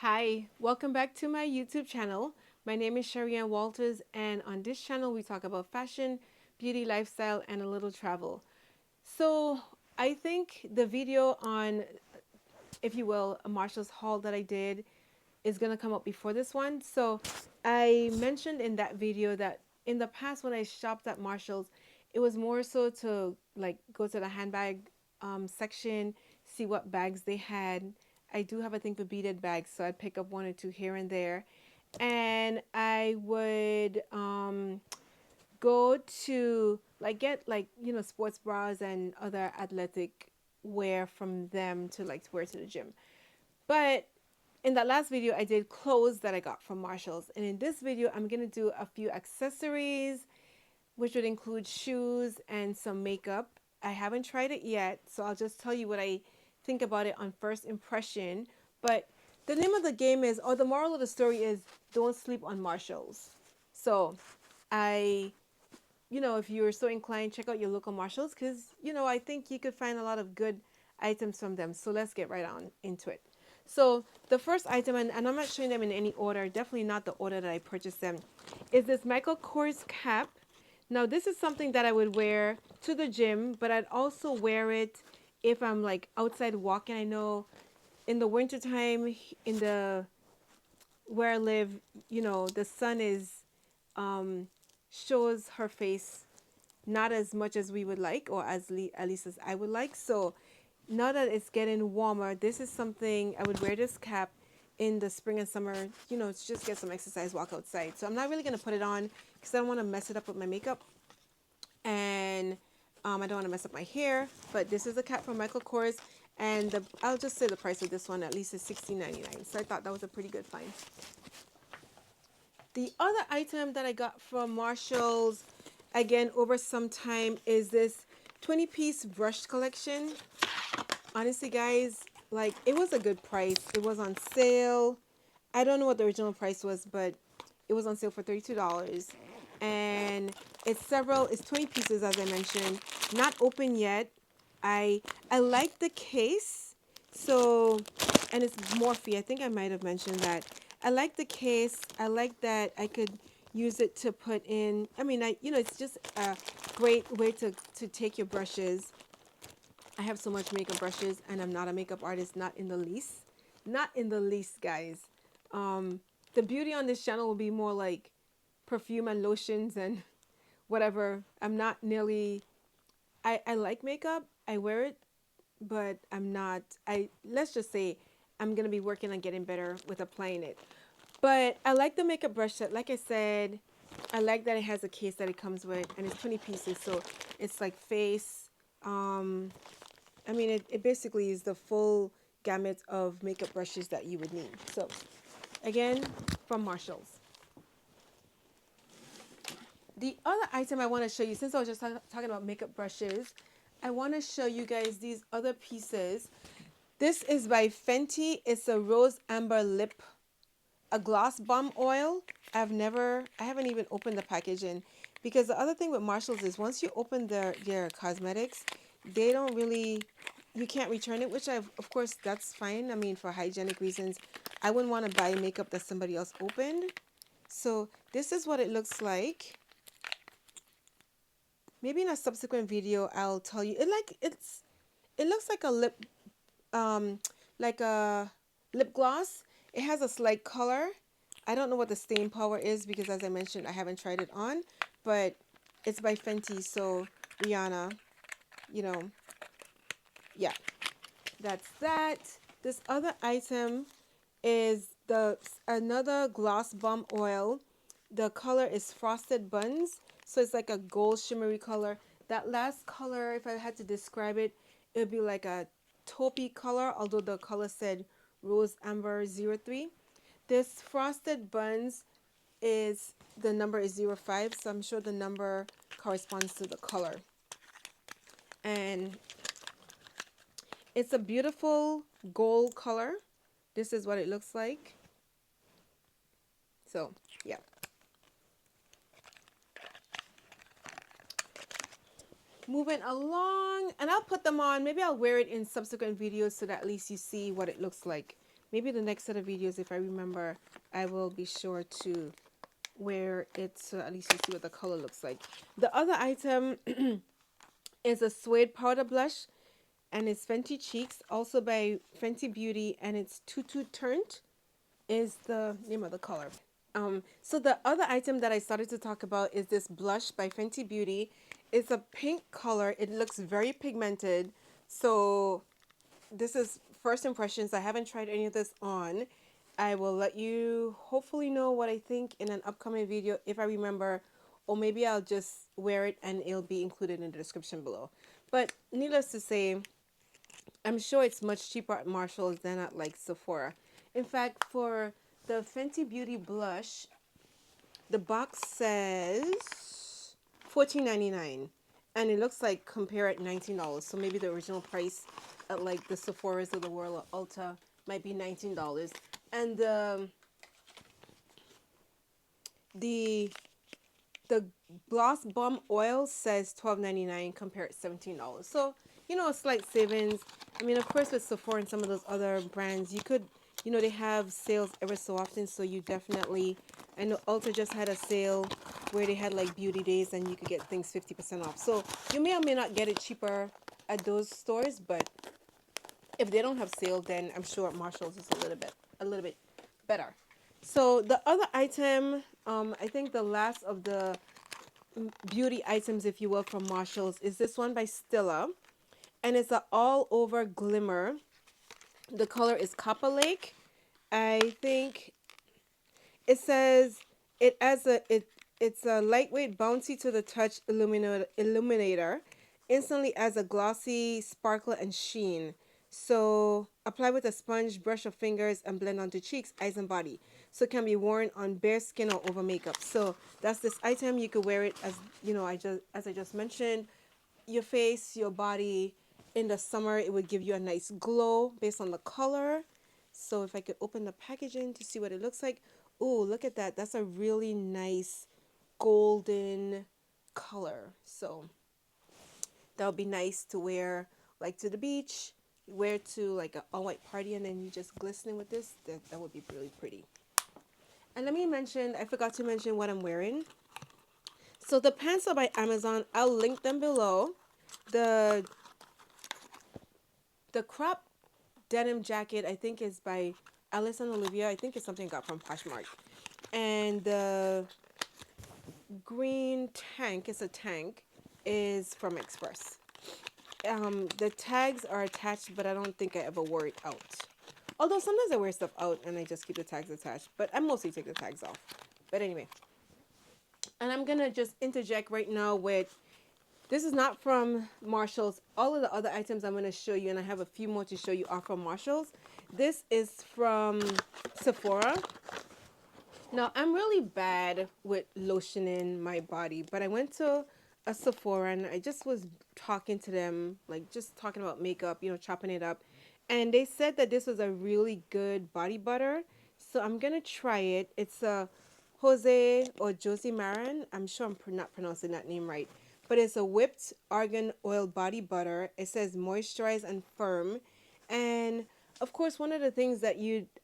Hi, welcome back to my YouTube channel. My name is Cherrie-Ann Walters, and on this channel we talk about fashion, beauty, lifestyle, and a little travel. So I think the video on, if you will, a Marshall's haul that I did is gonna come up before this one. So I mentioned in that video that in the past when I shopped at Marshall's, it was more so to like go to the handbag section, see what bags they had. I do have a thing for beaded bags, so I'd pick up one or two here and there. And I would go to like get like, sports bras and other athletic wear from them to like to wear to the gym. But in that last video, I did clothes that I got from Marshalls. And in this video, I'm going to do a few accessories, which would include shoes and some makeup. I haven't tried it yet, so I'll just tell you what I think about it on first impression. But the name of the game is, or the moral of the story is, don't sleep on Marshalls. So I, if you're so inclined, check out your local Marshalls because, I think you could find a lot of good items from them. So let's get right on into it. So the first item, and I'm not showing them in any order, definitely not the order that I purchased them, is this Michael Kors cap. Now this is something that I would wear to the gym, but I'd also wear it if I'm like outside walking. I know in the wintertime in the where I live, the sun is shows her face not as much as we would like, or at least as I would like. So now that it's getting warmer, this is something I would wear this cap in the spring and summer, to just get some exercise, walk outside. So I'm not really going to put it on because I don't want to mess it up with my makeup. And I don't want to mess up my hair. But this is a cap from Michael Kors. And I'll just say the price of this one at least is $16.99. So I thought that was a pretty good find. The other item that I got from Marshall's, again, over some time, is this 20-piece brush collection. Honestly, guys, like, it was a good price. It was on sale. I don't know what the original price was, but it was on sale for $32. And it's 20 pieces, as I mentioned. Not open yet. I like the case. So, and it's Morphe. I think I might have mentioned that. I like the case. I like that I could use it to put in. I mean, it's just a great way to take your brushes. I have so much makeup brushes, and I'm not a makeup artist, not in the least. Not in the least, guys. The beauty on this channel will be more like perfume and lotions and whatever. I'm not nearly. I like makeup. I wear it, but I'm not. Let's just say I'm gonna be working on getting better with applying it. But I like the makeup brush set. Like I said, I like that it has a case that it comes with, and it's 20 pieces, so it's like face. I mean, it basically is the full gamut of makeup brushes that you would need. So, again, from Marshalls. The other item I want to show you, since I was just talking about makeup brushes, I want to show you guys these other pieces. This is by Fenty. It's a rose amber lip, a gloss bomb oil. I haven't even opened the packaging, because the other thing with Marshalls is once you open their cosmetics, they don't really, you can't return it, which of course that's fine. I mean, for hygienic reasons, I wouldn't want to buy makeup that somebody else opened. So this is what it looks like. Maybe in a subsequent video I'll tell you. It looks like a um like a lip gloss. It has a slight color. I don't know what the stain power is because, as I mentioned, I haven't tried it on, but it's by Fenty, so Rihanna, you know, yeah, that's that. This other item is another gloss bomb oil. The color is Frosted Buns, so it's like a gold shimmery color. That last color, if I had to describe it, it would be like a taupey color, although the color said Rose Amber 03. This Frosted Buns is, the number is 05, so I'm sure the number corresponds to the color. And it's a beautiful gold color. This is what it looks like. So, yeah. Moving along, and I'll put them on. Maybe I'll wear it in subsequent videos so that at least you see what it looks like maybe the next set of videos, if I remember, I will be sure to wear it so at least you see what the color looks like. The other item is a suede powder blush, and it's Fenty Cheeks, also by Fenty Beauty, and it's Tutu Turnt is the name of the color. So the other item that I started to talk about is this blush by Fenty Beauty. It's a pink color. It looks very pigmented. So this is first impressions. I haven't tried any of this on. I will let you hopefully know what I think in an upcoming video if I remember, or maybe I'll just wear it and it'll be included in the description below. But needless to say, I'm sure it's much cheaper at Marshall's than at like Sephora. In fact, for the Fenty Beauty blush, the box says $14.99, and it looks like compare at $19. So maybe the original price at like the Sephora's of the world or Ulta might be $19, and the the Gloss Bomb Oil says $12.99 compared to $17. So, you know, a slight savings. I mean, of course, with Sephora and some of those other brands, you could, you know, they have sales ever so often. So you definitely, I know Ulta just had a sale where they had like beauty days and you could get things 50% off. So you may or may not get it cheaper at those stores, but if they don't have sale, then I'm sure Marshall's is a little bit better. So the other item, I think the last of the beauty items, if you will, from Marshalls is this one by Stila, and it's an all over glimmer. The color is Copper Lake. I think it says it's a lightweight, bouncy to the touch illuminator, instantly adds a glossy sparkle and sheen. So apply with a sponge, brush your fingers, and blend onto cheeks, eyes, and body. So it can be worn on bare skin or over makeup. So that's this item. You could wear it as you know, as I just mentioned, your face, your body. In the summer, it would give you a nice glow based on the color. So if I could open the packaging to see what it looks like. Oh, look at that. That's a really nice golden color. So that would be nice to wear like to the beach, wear to like a all white party, and then you just glistening with this. That would be really pretty. And let me mention, I forgot to mention what I'm wearing. So the pants are by Amazon. I'll link them below. The crop denim jacket, I think, is by Alice and Olivia. I think it's something I got from Poshmark. And the green tank, it's a tank, is from Express. The tags are attached, but I don't think I ever wore it out. Although sometimes I wear stuff out and I just keep the tags attached, but I mostly take the tags off. But anyway, and I'm gonna just interject right now with, this is not from Marshalls. All of the other items I'm gonna show you, and I have a few more to show you, are from Marshalls. This is from Sephora. Now, I'm really bad with lotioning my body, but I went to a Sephora and I just was talking to them, like just talking about makeup, you know, chopping it up. And they said that this was a really good body butter. So I'm going to try it. It's a Jose or Josie Maran. I'm sure I'm not pronouncing that name right. But it's a whipped argan oil body butter. It says moisturize and firm. And of course, one of the things that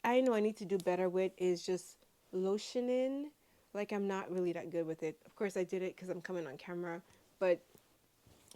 I know I need to do better with is just lotioning. Like, I'm not really that good with it. Of course, I did it because I'm coming on camera, but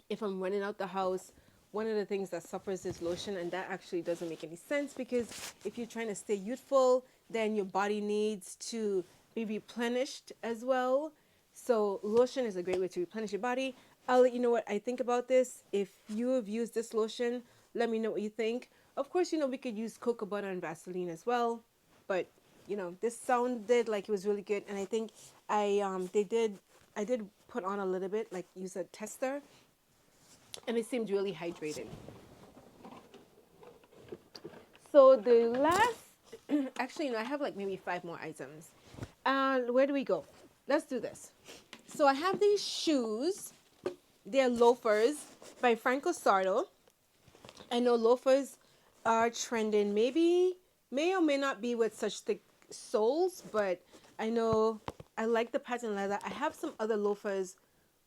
if I'm running out the house, one of the things that suffers is lotion, and that actually doesn't make any sense, because if you're trying to stay youthful, then your body needs to be replenished as well. So lotion is a great way to replenish your body. I'll let you know what I think about this. If you have used this lotion, let me know what you think. Of course, you know, we could use cocoa butter and Vaseline as well, but you know, this sounded like it was really good, and I think I did put on a little bit, like use a tester, and it seemed really hydrated. So the last, actually, you know, I have like maybe 5 more items. Where do we go? Let's do this. So I have these shoes. They're loafers by Franco Sardo. I know loafers are trending. Maybe, may or may not be with such thick soles, but I know I like the patent leather. I have some other loafers,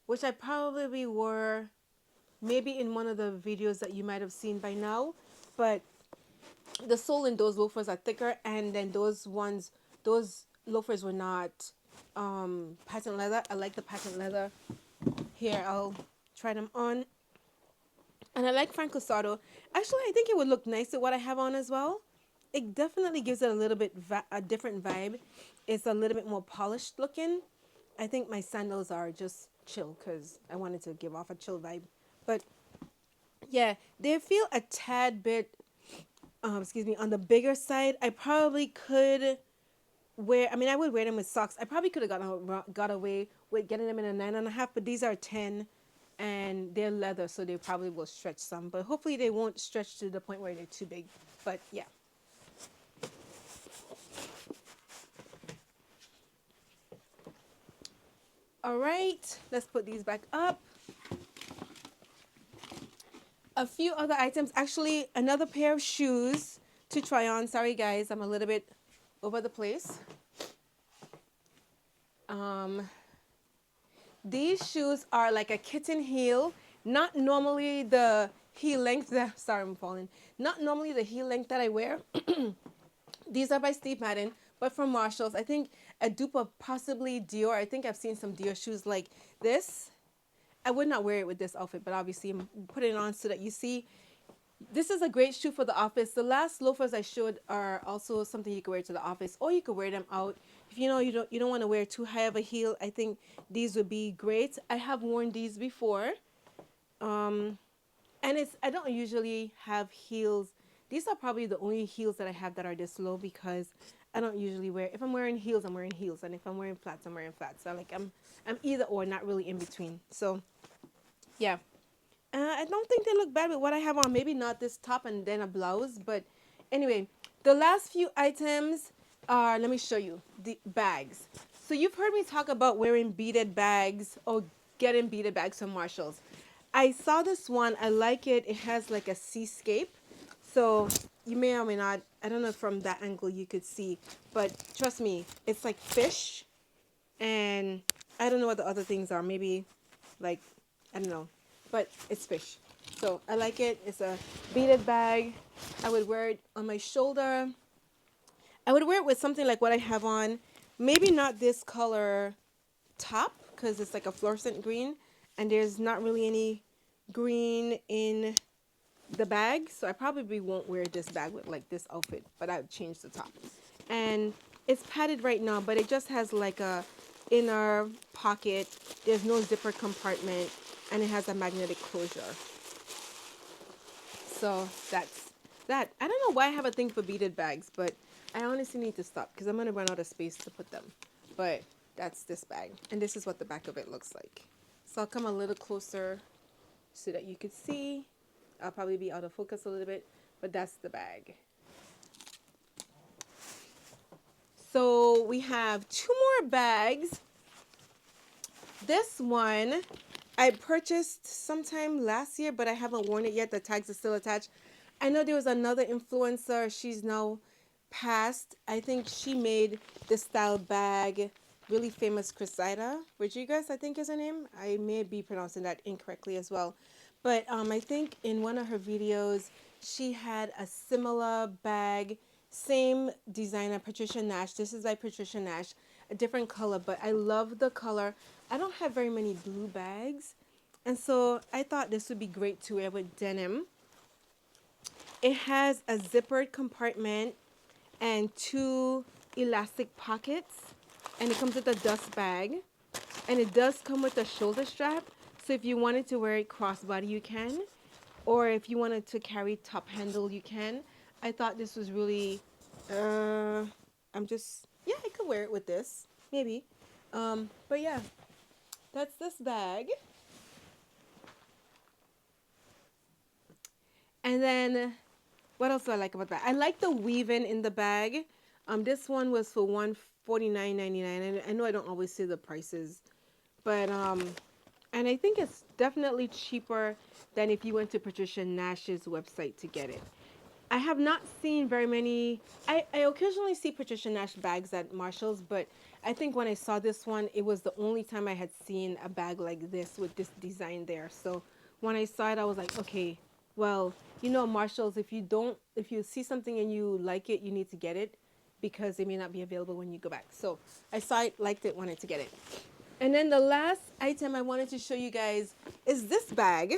which I probably wore maybe in one of the videos that you might have seen by now, but the sole in those loafers are thicker, and then those loafers were not patent leather. I like the patent leather. Here, I'll try them on. And I like Francosado. Actually, I think it would look nice with what I have on as well. It definitely gives it a little bit a different vibe. It's a little bit more polished looking. I think my sandals are just chill because I wanted to give off a chill vibe. But yeah, they feel a tad bit, excuse me, on the bigger side. I probably could wear, I mean, I would wear them with socks. I probably could have got away with getting them in a 9.5, but these are 10 and they're leather, so they probably will stretch some. But hopefully they won't stretch to the point where they're too big. But yeah. All right, let's put these back up. A few other items, actually another pair of shoes to try on. Sorry guys, I'm a little bit over the place. These shoes are like a kitten heel, not normally the heel length that, sorry I'm falling, not normally the heel length that I wear. These are by Steve Madden, but from Marshalls. I think a dupe of possibly Dior. I think I've seen some Dior shoes like this. I would not wear it with this outfit, but obviously I'm putting it on so that you see. This is a great shoe for the office. The last loafers I showed are also something you can wear to the office, or you could wear them out. If you know you don't want to wear too high of a heel, I think these would be great. I have worn these before. And I don't usually have heels. These are probably the only heels that I have that are this low because I don't usually wear, if I'm wearing heels, I'm wearing heels. And if I'm wearing flats, I'm wearing flats. So like I'm either or, not really in between. So yeah. I don't think they look bad with what I have on. Maybe not this top and then a blouse. But anyway, the last few items are, let me show you, the bags. So you've heard me talk about wearing beaded bags or getting beaded bags from Marshalls. I saw this one. I like it. It has like a seascape. So you may or may not, I don't know if from that angle you could see, but trust me, it's like fish. And I don't know what the other things are. Maybe like, I don't know, but it's fish. So I like it. It's a beaded bag. I would wear it on my shoulder. I would wear it with something like what I have on. Maybe not this color top because it's like a fluorescent green and there's not really any green in the bag, so I probably won't wear this bag with like this outfit, but I would change the top. And it's padded right now, but it just has like a inner pocket. There's no zipper compartment and it has a magnetic closure. So that's that. I don't know why I have a thing for beaded bags, but I honestly need to stop because I'm going to run out of space to put them. But that's this bag. And this is what the back of it looks like. So I'll come a little closer so that you could see. I'll probably be out of focus a little bit, but that's the bag. So we have two more bags. This one I purchased sometime last year, but I haven't worn it yet. The tags are still attached. I know there was another influencer. She's now passed. I think she made this style bag. Really famous Cressida Rodriguez, I think is her name. I may be pronouncing that incorrectly as well. But I think in one of her videos, she had a similar bag, same designer, Patricia Nash. This is by Patricia Nash, a different color, but I love the color. I don't have very many blue bags, and so I thought this would be great to wear with denim. It has a zippered compartment and two elastic pockets, and it comes with a dust bag, and it does come with a shoulder strap. So if you wanted to wear it crossbody, you can, or if you wanted to carry top handle, you can. I thought this was really, yeah, I could wear it with this, maybe. But yeah, that's this bag. And then, what else do I like about that? I like the weaving in the bag. This one was for $149.99. And I know I don't always say the prices, but and I think it's definitely cheaper than if you went to Patricia Nash's website to get it. I have not seen very many. I occasionally see Patricia Nash bags at Marshall's, but I think when I saw this one, it was the only time I had seen a bag like this with this design there. So when I saw it, I was like, okay, Well, Marshalls, if you see something and you like it, you need to get it because they may not be available when you go back. So I saw it, liked it, wanted to get it. And then the last item I wanted to show you guys is this bag.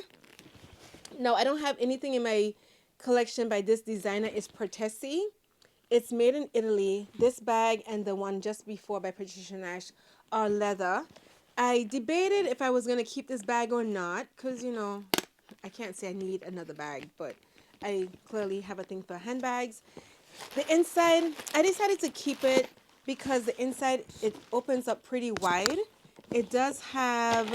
No, I don't have anything in my collection by this designer. It's Pertesi. It's made in Italy. This bag and the one just before by Patricia Nash are leather. I debated if I was going to keep this bag or not because, I can't say I need another bag, but I clearly have a thing for handbags. The inside, I decided to keep it because the inside, it opens up pretty wide. It does have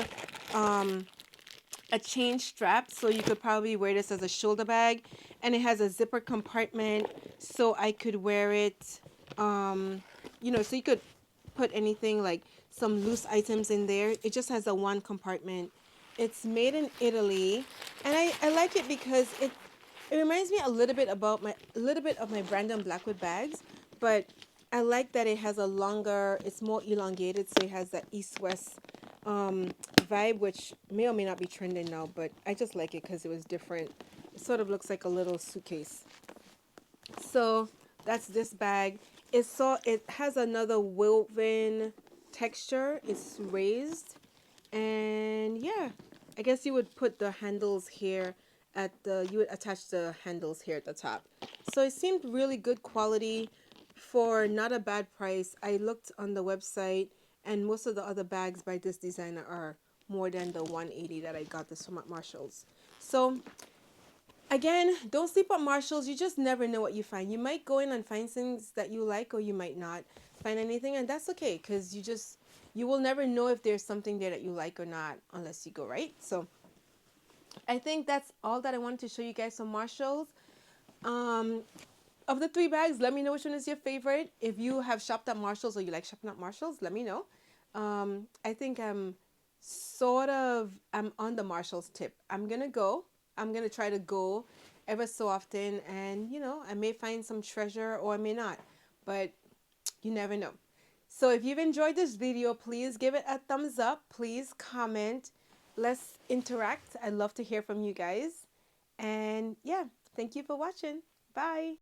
a chain strap, so you could probably wear this as a shoulder bag, and it has a zipper compartment, so I could wear it, so you could put anything like some loose items in there. It just has a one compartment. It's made in Italy, and I like it because it reminds me a little bit of my Brandon Blackwood bags, but I like that it has a longer, it's more elongated, so it has that east-west vibe, which may or may not be trending now, but I just like it because it was different. It sort of looks like a little suitcase. So that's this bag. It has another woven texture. It's raised, and yeah, I guess you would put the handles here you would attach the handles here at the top. So it seemed really good quality for not a bad price. I looked on the website, and most of the other bags by this designer are more than the 180 that I got this from at Marshalls. So again, don't sleep at Marshalls. You just never know what you find. You might go in and find things that you like, or you might not find anything, and that's okay because you will never know if there's something there that you like or not unless you go, right? So I think that's all that I wanted to show you guys from Marshalls. Um, of the three bags, let me know which one is your favorite. If you have shopped at Marshalls or you like shopping at Marshalls, let me know. I think I'm on the Marshalls tip. I'm gonna try to go ever so often, and I may find some treasure or I may not, but you never know. So if you've enjoyed this video, please give it a thumbs up. Please comment. Let's interact. I'd love to hear from you guys. And yeah, thank you for watching. Bye.